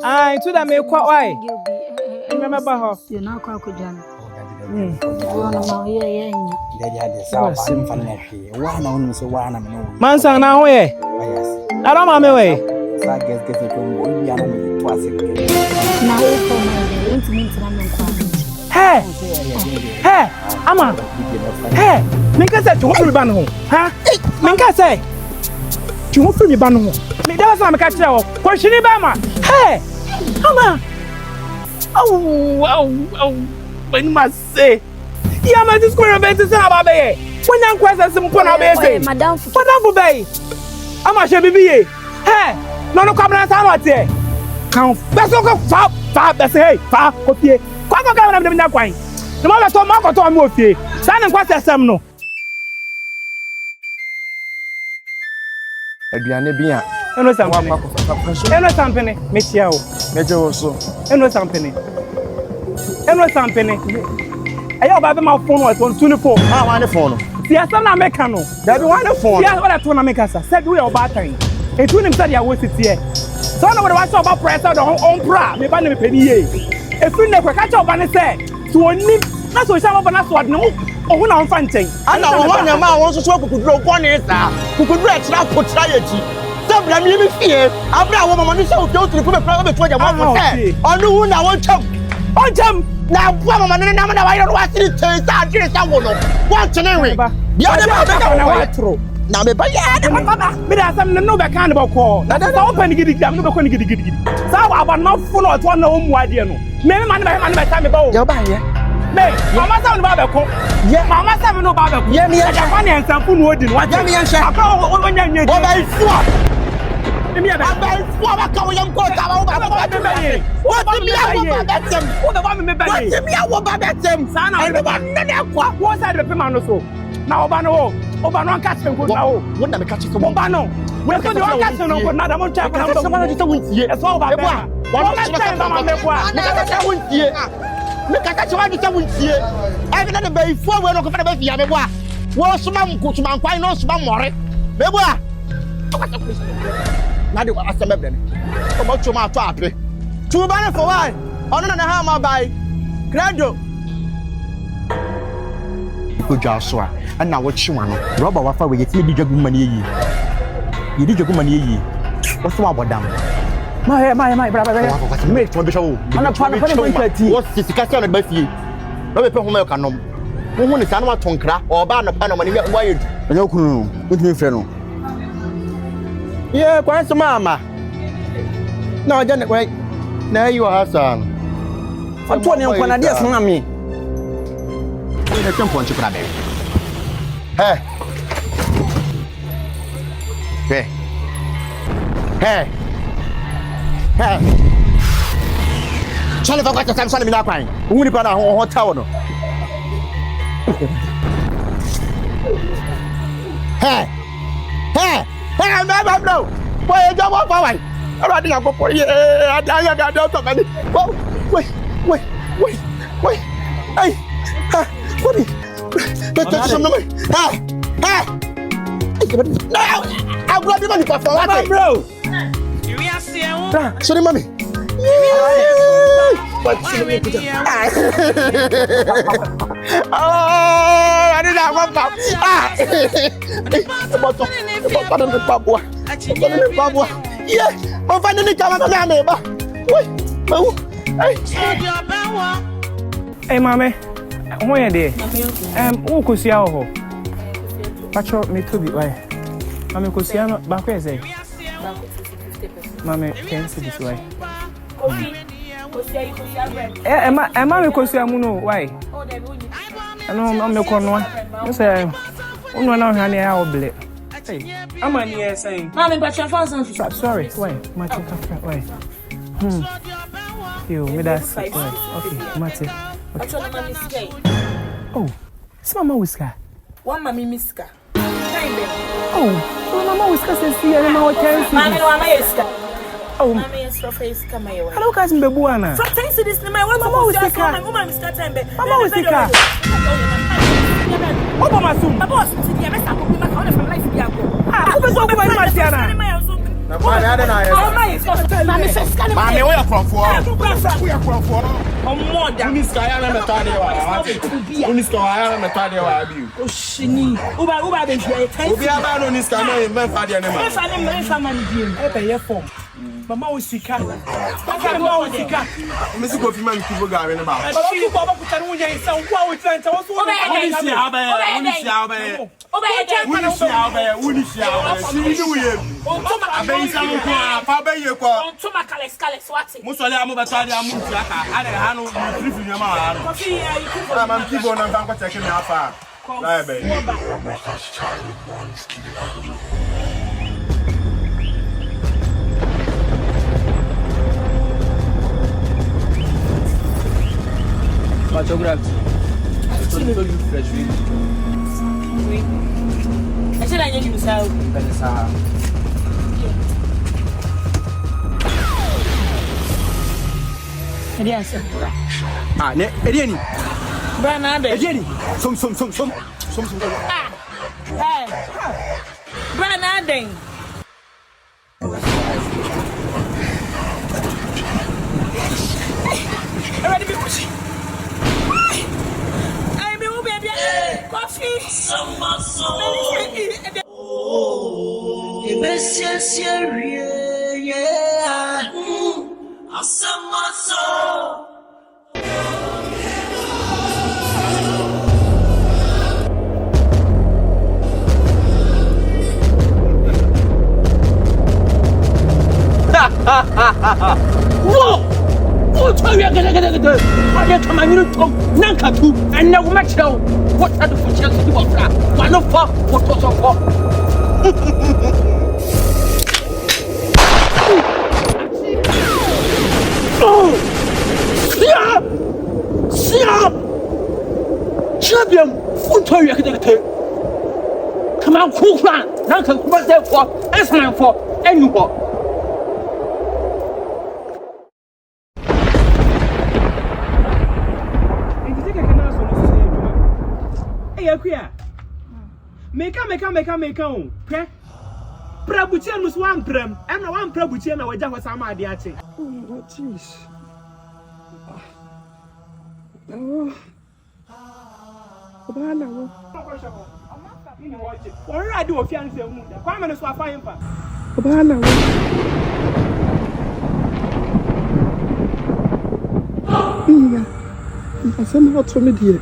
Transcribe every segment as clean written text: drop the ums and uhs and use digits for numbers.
Ai, to that me kwa why? Remember her. You know kwa kujana. Mansa na ho ye. Ara ma me we. Hey. Hey, ama. Hey, minka say to ho ba no ho. Ha? Minka say to ho fi mi ba no ho. Me da sa me ka kire wo. Kwashini ba ma. Hey. Ama. Oh. When must say, yeah, my school event is about bay. When I'm quite some point of bay, Madame, for bay. I'm a shabby. Hey, no comment out there. Count Besoko far, that's hey, far, copy. Quack, I'm not quite. The mother told Marco to move here. Stand and quite some no. Adriane bia. Eno something. Miss you. Mejo so. Eno something. Ayo ba be my phone was on 24. Ah, one phone. See asa na make no. That be one phone. See what to na make asa. Said we about time. E tu nim said ya wo sit here. So na we want to about press out on pra. Me ba na me pedi ye. E fi na kwa catch up na say. So oni na so sha ba na so no. Ohu na onfa nchen. Ana wo nya ma won so so kukuduro ko ne sa. Kukuduro e tira potra ye ti. Sabra mi mi fie. Abra wo mama ni se o fi o tiri ko be pra be to ja mo say. Onu hu na won cham. On jam. Now, mama, no, I don't want to say that. What's your name? The other man, now, me buy it. Me that's some no kind of call. That is open. I'm not going to get it. So, I'm not full of one home. Why do you know? Maybe man, by time about your buy. May Mama sound about the yeah, Mama seven no about yeah, me and money and some food wouldn't want me and share. What I swap. Me about what I young court. What me about them? Son, I don't what's that the Pimano so? Now, Obano catch them good now. Wouldn't I catch it? Obano. We're going to catch them on another one. Check out someone to win here. As well about that. One time, I won't hear. Look at you, I won't hear. I've done a bay 4 weeks of the baby. I was some good man, quite no small more. Beboa. Now you are some of them. About to my property. 2 banner for one. On another hammer by Grado. Good Joshua, and now what you want? Robber, what for we get you did your good money. You did your good money. What's wrong with them? My brother, make to be show. I'm not trying to what's this castle by you? No people who can know. Who is Anna Tonkra or Ban of Panama? Why you? No clue. With me, friend. Yeah, quite some mamma. No, I don't wait. Now you are son. I'm 20 when I did some me. I can't want you, brother. Hey. Hey. Hey. Hey. Charlie, if I got the time, son, I'm not crying. Who would have got a hotel? Hey. Hey. Hey, I'm not no. Why you jump up away? I'm not going to go for you. I don't talk about it. Wait. Hey. What is let's some money. Hey. No. I'm glad you money for what, bro? Sorry, mommy. What's in the I didn't have one pop. Yeah, I'm finally coming to my neighbor. Hey, mommy. Where are they? Who could see our Patrol me to be why? Mammy could see not back where say. Mammy can't see this way. And Mammy could see Amuno, why? I know I'm no corner. You say, oh, no, honey, I'll be late. Hey, I'm on here saying, Mammy, but your father, sorry, why? My chicken, why? You, me that's okay, Matty. Oh, it's Mama Whisker. One Mammy Miska. Oh, Mama Whisker says, see, I'm our tennis. Oh, Mammy is your face. Come here. Hello, cousin Bebuana. Thanks to this, my Mama Whisker. Mama Whisker. Oh, Mama soon. My boss, I'm from life. Ah, who was over my Matiana? Na ma na na ya. Ma me first can. Ma me we akrofo. We akrofo. More than. Uniska ya na metade wa. Uniska ya na metade wa abi. O shini. Uba be hwe kai. Obi aba no uniska na me fa de ne ma. Me fa man die. E be ye form. Mama o sika. Mama o sika. Me si ko fi man ki bo ga be ne ba. Baba ki baba ku tare wunya isa wo a wo tranta wo so. Unisia aba. Unisia aba. Shiri ni wuye. Abe isa mo ko fa be ye ko. Onto makale swati. Mo so le amu betade amu ntiaka. Ade ha no trifi nyama ha no. Kofi ya iku. Na mam ki bo na nkan ko check me afa. Na be. Photographe. Fresh oui. Est-ce que la nuit nous ça? Ça. Bien ça. Ah, ne, edieni. Branade. Edieni. Som. Ah. Hey. Branade. Ready be pushing. I me baby. Coffee. Some muscle. Oh, it was just yeah. Some muscle. Whoa! Oh, tell you get. I come and you talk Nankatu and now match now. What are the functions of that? One of what was of Sia! Champion! Who told you get? Come on, cool man. Nanka come out there for excellent for anyone. Meka o pɛ prabutia no so wan pram ɛna wan prabutia na wagya hɔ sama ade ache oh jeez oh bana wo ɔrɛ ade wɔ fian sɛ mu da kwa me no so afa yempa bana wo iya asɛm hɔ to me die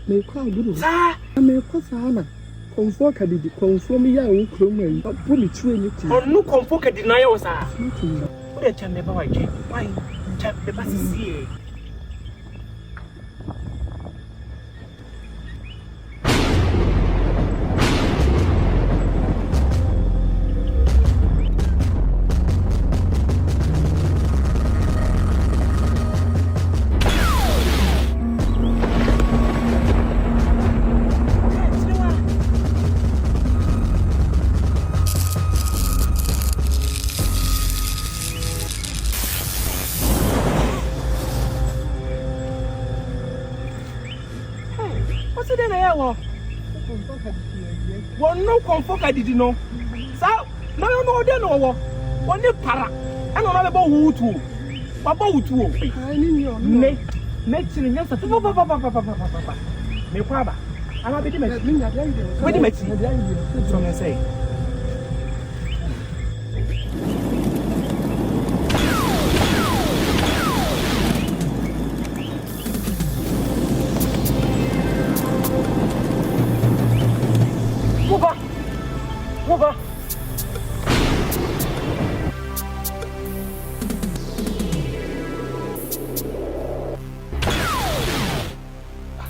me kwa guru sa me kwa sana konfo kadidi konfo mi ya wo krom yi bo mi tue ni ti ɔno kɔmfo kadi na yɛ wɔ sa wo de kyɛ me ba wa gye why kyɛ me ba sisie no comfort kadidi no sa no no de no wo woni para ana no be bo wutu ba bo wutu o me chiri nyasa pa me kwa ba ama be di me we di me ti so me say Move.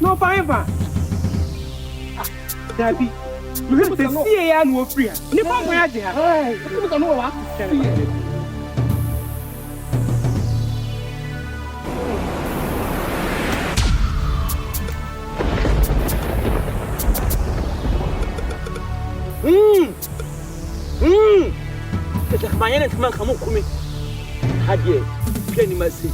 No forever. Dabi. You have to see ya no free. Ni pa mo ya je ha. Eh, you can know what. man come kumi hadie hwe ni masi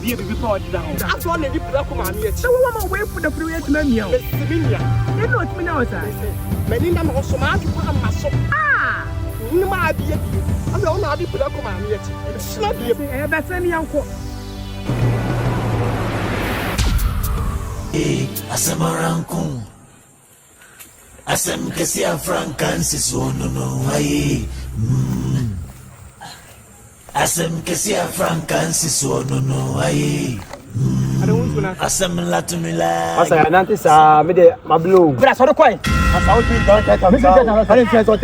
Be before down. That's one lady put up on me. So what wait for the free to me. They don't me now, sir. Many number of Somali put on my soul. Ah, you might be a deal. I don't know how to put up on me. It's not the that's any uncle. Asamarankum Asam Cassia Francis, oh no, I Asam Cassia Francis, oh no, I Asam Latumila. As I notice, my blue. But I saw the coin. I saw it. I didn't say so.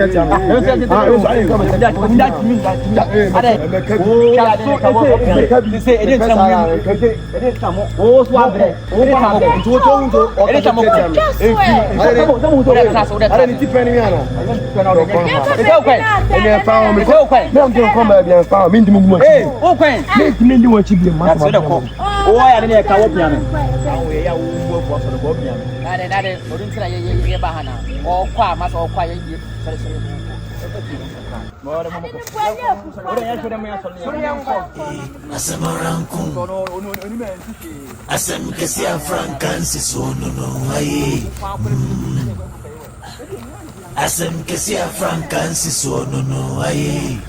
Asam Cassia Francis, oh no, I Asam Cassia Francis, oh no, I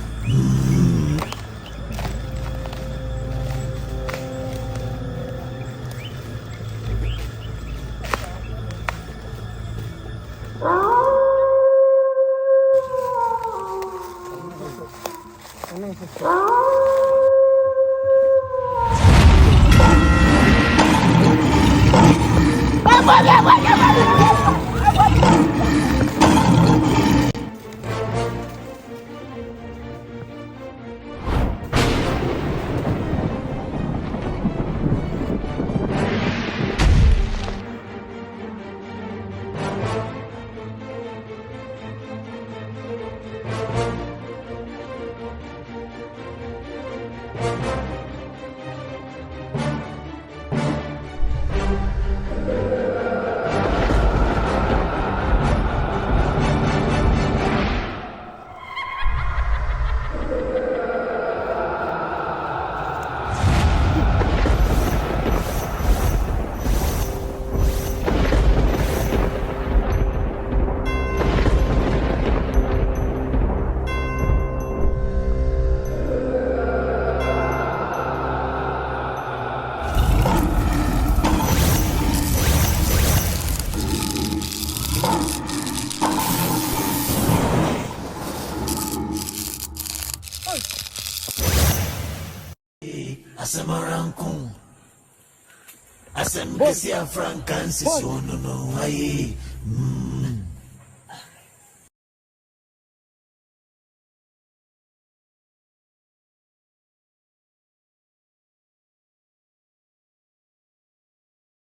Asamarankum Asam Cassia Francis, oh no, I